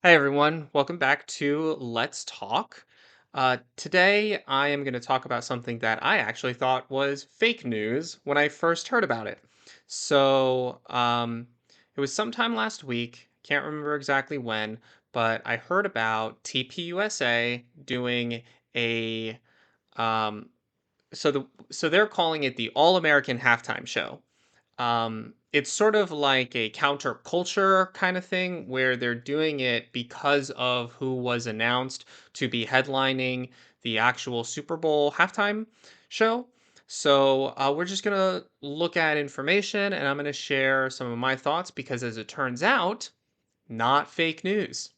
Hi, everyone. Welcome back to Let's Talk. Today, I am going to talk about something that I actually thought was fake news when I first heard about it. It was sometime last week. Can't remember exactly when, but I heard about TPUSA doing a um, so they're calling it the All American Halftime Show. It's sort of like a counterculture kind of thing where they're doing it because of who was announced to be headlining the actual Super Bowl halftime show. We're just going to look at information and I'm going to share some of my thoughts because, as it turns out, not fake news.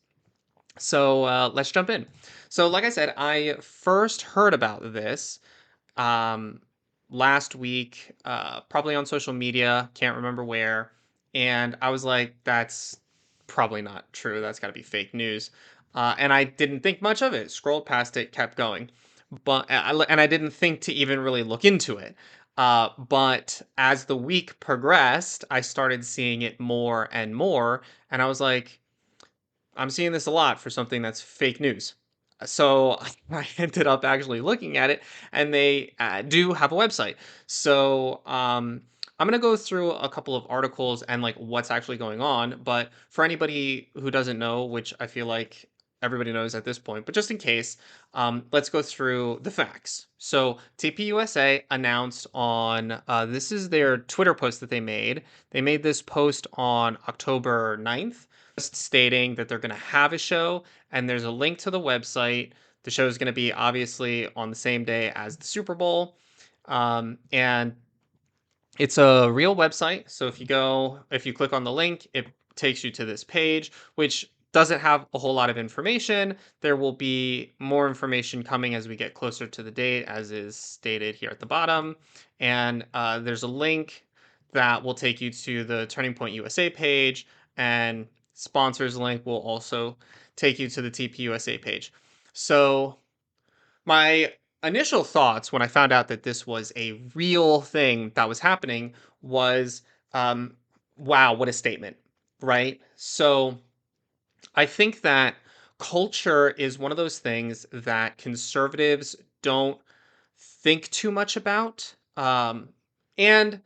Let's jump in. Like I said, I first heard about this um, last week, probably on social media, can't remember where. And I was like, that's probably not true. That's got to be fake news. And I didn't think much of it, scrolled past it, kept going. And I didn't think to even really look into it. But as the week progressed, I started seeing it more and more. And I was like, I'm seeing this a lot for something that's fake news. So I ended up actually looking at it, and they do have a website. I'm going to go through a couple of articles and like what's actually going on. But for anybody who doesn't know, which I feel like everybody knows at this point, but just in case, let's go through the facts. So TPUSA announced on this is their Twitter post that they made. They made this post on October 9th stating that they're going to have a show, and there's a link to the website. The show is going to be obviously on the same day as the Super Bowl. And it's a real website. So if you click on the link, it takes you to this page, which doesn't have a whole lot of information. There will be more information coming as we get closer to the date, as is stated here at the bottom. And there's a link that will take you to the Turning Point USA page, and sponsors link will also take you to the TPUSA page. So my initial thoughts when I found out that this was a real thing that was happening was, um, wow, what a statement, right? I think that culture is one of those things that conservatives don't think too much about. And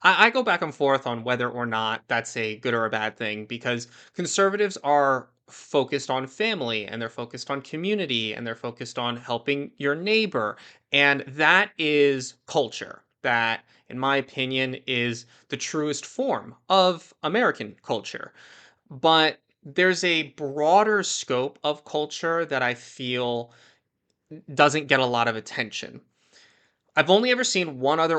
I go back and forth on whether or not that's a good or a bad thing because conservatives are focused on family and they're focused on community and they're focused on helping your neighbor. And that is culture. That, in my opinion, is the truest form of American culture. But there's a broader scope of culture that I feel doesn't get a lot of attention. I've only ever seen one other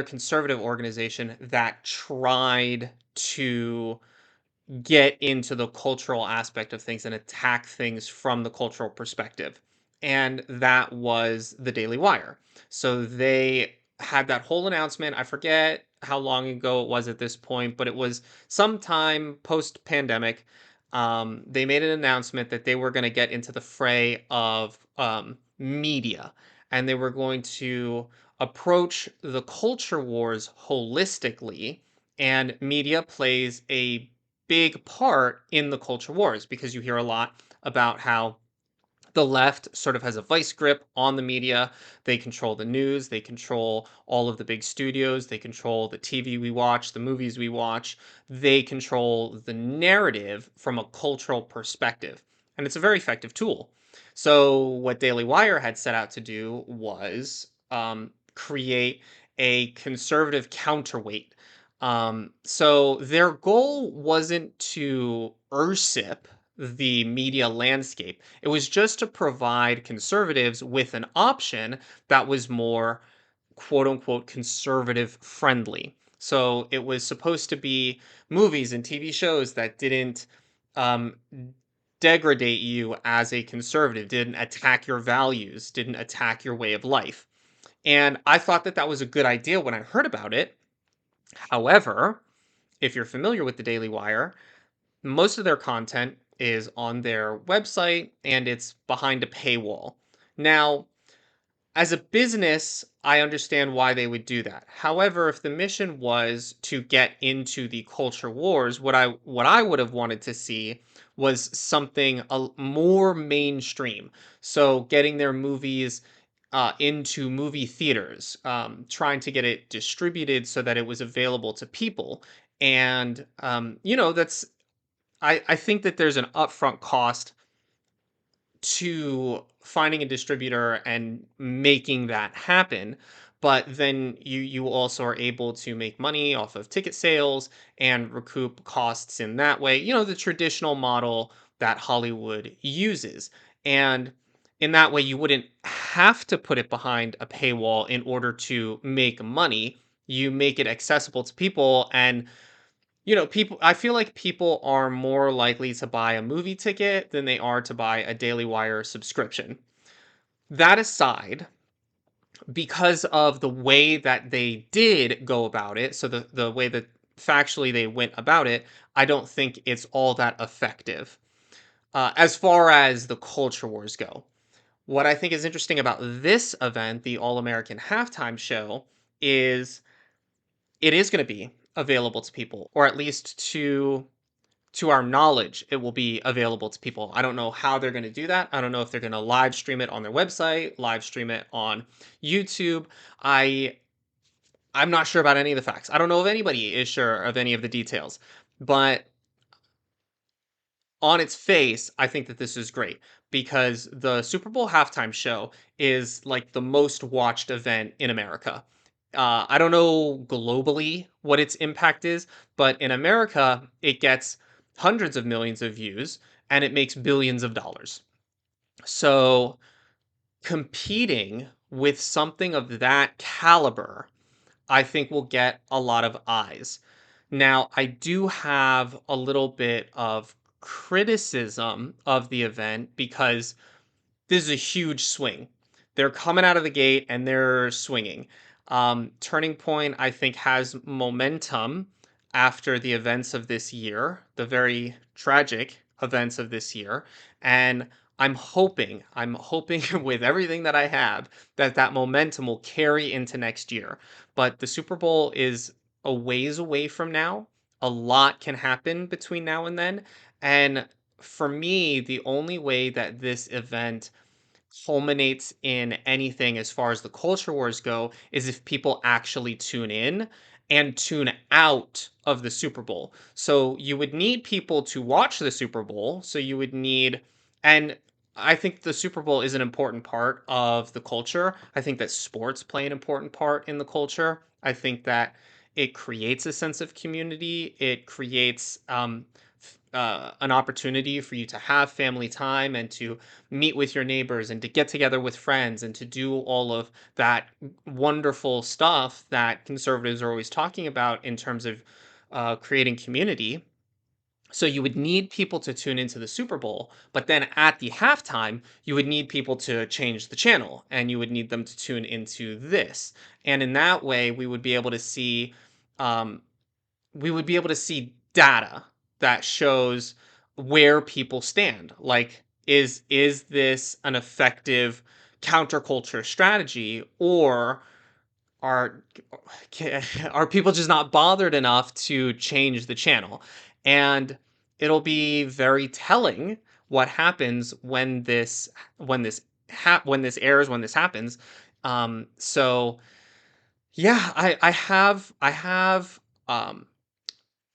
conservative organization that tried to get into the cultural aspect of things and attack things from the cultural perspective. And that was the Daily Wire. So they had that whole announcement. I forget how long ago it was at this point, but it was sometime post pandemic. They made an announcement that they were going to get into the fray of media and they were going to approach the culture wars holistically. And media plays a big part in the culture wars because you hear a lot about how the left sort of has a vice grip on the media. They control the news, they control all of the big studios, they control the TV we watch, the movies we watch. They control the narrative from a cultural perspective. And it's a very effective tool. So, what Daily Wire had set out to do was create a conservative counterweight. So, their goal wasn't to ursip the media landscape. It was just to provide conservatives with an option that was more quote unquote conservative friendly. So it was supposed to be movies and TV shows that didn't um, degrade you as a conservative, didn't attack your values, didn't attack your way of life. And I thought that that was a good idea when I heard about it. However, if you're familiar with the Daily Wire, most of their content is on their website and it's behind a paywall. Now, As a business, I understand why they would do that. However, if the mission was to get into the culture wars, what I would have wanted to see was something more mainstream. So getting their movies into movie theaters, trying to get it distributed so that it was available to people. And that's I think that there's an upfront cost to finding a distributor and making that happen, but then you also are able to make money off of ticket sales and recoup costs in that way, the traditional model that Hollywood uses. And in that way you wouldn't have to put it behind a paywall in order to make money. You make it accessible to people, and people, I feel like people are more likely to buy a movie ticket than they are to buy a Daily Wire subscription. That aside, because of the way that they did go about it, so the way that factually they went about it, I don't think it's all that effective. As far as the culture wars go, what I think is interesting about this event, the All American Halftime Show, is it is going to be available to people, or at least to our knowledge, it will be available to people. I don't know how they're going to do that. I don't know if they're going to live stream it on their website, live stream it on YouTube. I I'm not sure about any of the facts. I don't know if anybody is sure of any of the details. But on its face, I think that this is great because the Super Bowl halftime show is like the most watched event in America. I don't know globally what its impact is, but in America, it gets hundreds of millions of views and it makes billions of dollars. So competing with something of that caliber, I think will get a lot of eyes. Now, I do have a little bit of criticism of the event because this is a huge swing. They're coming out of the gate and they're swinging. Turning Point, I think, has momentum after the events of this year, the very tragic events of this year. And I'm hoping with everything that I have that that momentum will carry into next year. But the Super Bowl is a ways away from now. A lot can happen between now and then. And for me, the only way that this event culminates in anything as far as the culture wars go is if people actually tune in and tune out of the Super Bowl. So you would need people to watch the Super Bowl. So you would need, and I think the Super Bowl is an important part of the culture. I think that sports play an important part in the culture. I think that it creates a sense of community. It creates an opportunity for you to have family time and to meet with your neighbors and to get together with friends and to do all of that wonderful stuff that conservatives are always talking about in terms of creating community. So you would need people to tune into the Super Bowl, but then at the halftime, you would need people to change the channel and you would need them to tune into this. And in that way, um, we would be able to see data that shows where people stand. Like, is this an effective counterculture strategy, or are are people just not bothered enough to change the channel? And it'll be very telling what happens when this airs, when this happens. So yeah, I have um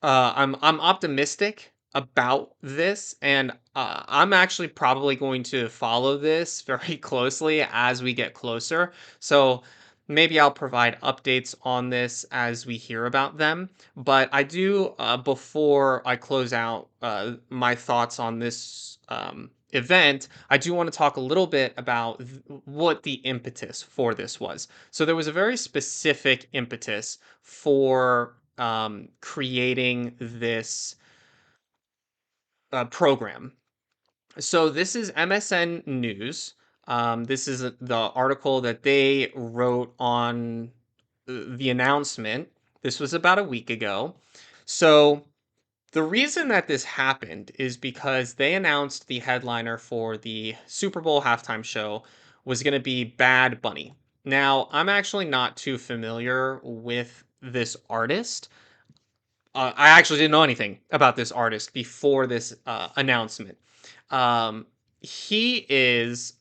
I'm optimistic about this, and I'm actually probably going to follow this very closely as we get closer. So maybe I'll provide updates on this as we hear about them. But I do, before I close out my thoughts on this event, I do want to talk a little bit about what the impetus for this was. So there was a very specific impetus for creating this program. So this is MSN News. This is the article that they wrote on the announcement. This was about a week ago. So the reason that this happened is because they announced the headliner for the Super Bowl halftime show was going to be Bad Bunny. Now, I'm actually not too familiar with this artist. I actually didn't know anything about this artist before this announcement. Um, he is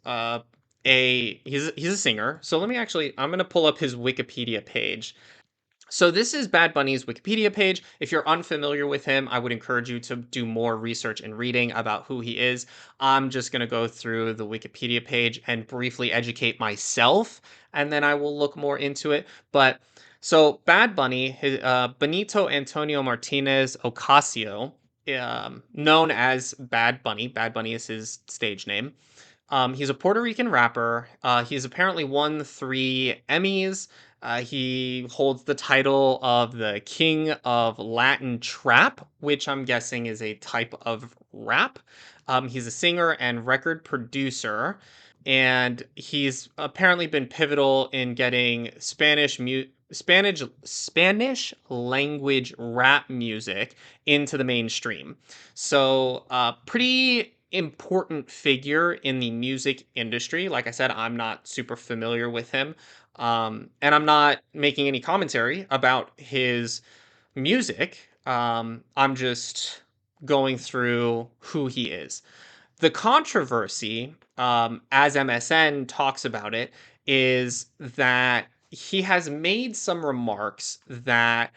he's a singer. So let me actually I'm going to pull up his Wikipedia page. So this is Bad Bunny's Wikipedia page. If you're unfamiliar with him, I would encourage you to do more research and reading about who he is. I'm just going to go through the Wikipedia page and briefly educate myself, and then I will look more into it. But so Bad Bunny, Benito Antonio Martinez Ocasio, known as Bad Bunny. Bad Bunny is his stage name. He's a Puerto Rican rapper. He's apparently won 3 Emmys. He holds the title of the King of Latin Trap, which I'm guessing is a type of rap. He's a singer and record producer, and he's apparently been pivotal in getting Spanish language rap music into the mainstream. So, pretty important figure in the music industry. Like I said, I'm not super familiar with him. And I'm not making any commentary about his music. I'm just going through who he is. The controversy, as MSN talks about it, is that he has made some remarks that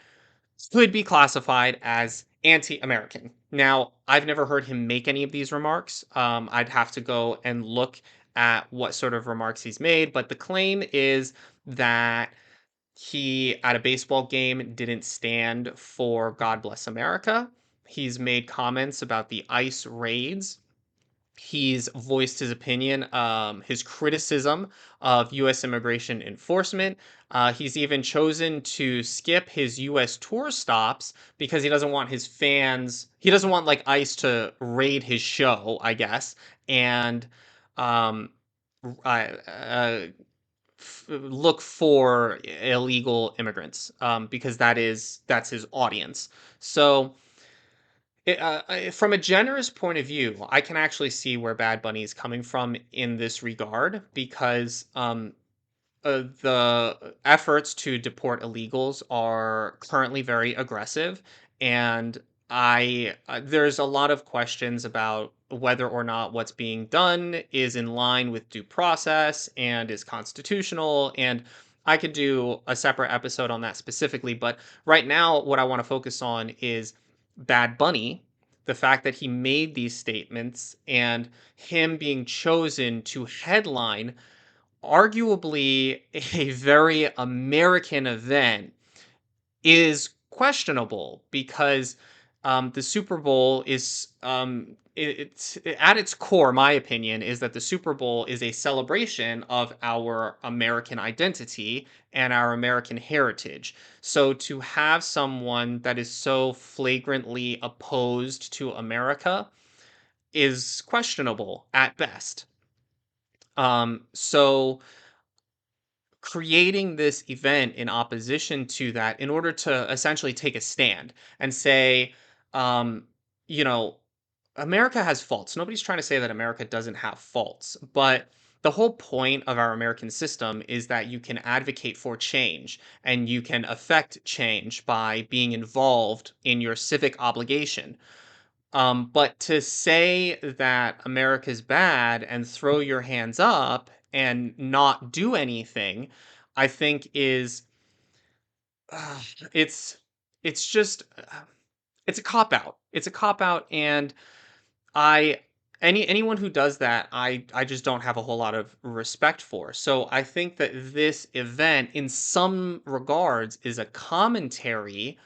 could be classified as anti-American. Now, I've never heard him make any of these remarks. I'd have to go and look at what sort of remarks he's made, but the claim is that he, at a baseball game, didn't stand for God Bless America. He's made comments about the ICE raids. He's voiced his opinion, his criticism of U.S. immigration enforcement. He's even chosen to skip his U.S. tour stops because he doesn't want his fans, he doesn't want like ICE to raid his show, I guess, and um, look for illegal immigrants because that's his audience. So from a generous point of view, I can actually see where Bad Bunny is coming from in this regard because the efforts to deport illegals are currently very aggressive, and I there's a lot of questions about whether or not what's being done is in line with due process and is constitutional. And I could do a separate episode on that specifically, but right now, what I want to focus on is Bad Bunny. The fact that he made these statements and him being chosen to headline arguably a very American event is questionable because the Super Bowl is it's at its core. My opinion is that the Super Bowl is a celebration of our American identity and our American heritage. So to have someone that is so flagrantly opposed to America is questionable at best. So creating this event in opposition to that in order to essentially take a stand and say, um, you know, America has faults. Nobody's trying to say that America doesn't have faults, but the whole point of our American system is that you can advocate for change and you can affect change by being involved in your civic obligation. But to say that America's bad and throw your hands up and not do anything, I think is uh, it's it's just it's a cop out. It's a cop out, and I anyone who does that, I just don't have a whole lot of respect for. So I think that this event, in some regards, is a commentary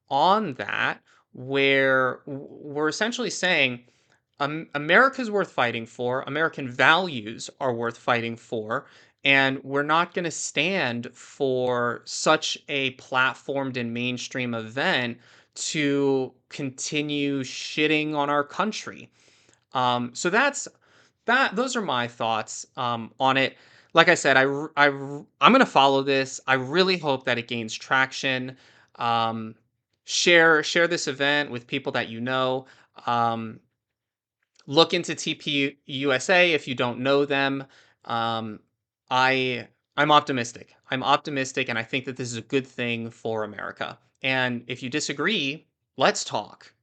on that, where we're essentially saying America's worth fighting for, American values are worth fighting for, and we're not going to stand for such a platformed and mainstream event to continue shitting on our country. So that's that. Those are my thoughts on it. Like I said, I'm gonna follow this. I really hope that it gains traction. Um, share this event with people that you know. Um, Look into TPUSA if you don't know them. Um, I I'm optimistic. I'm optimistic, and I think that this is a good thing for America. And if you disagree, let's talk.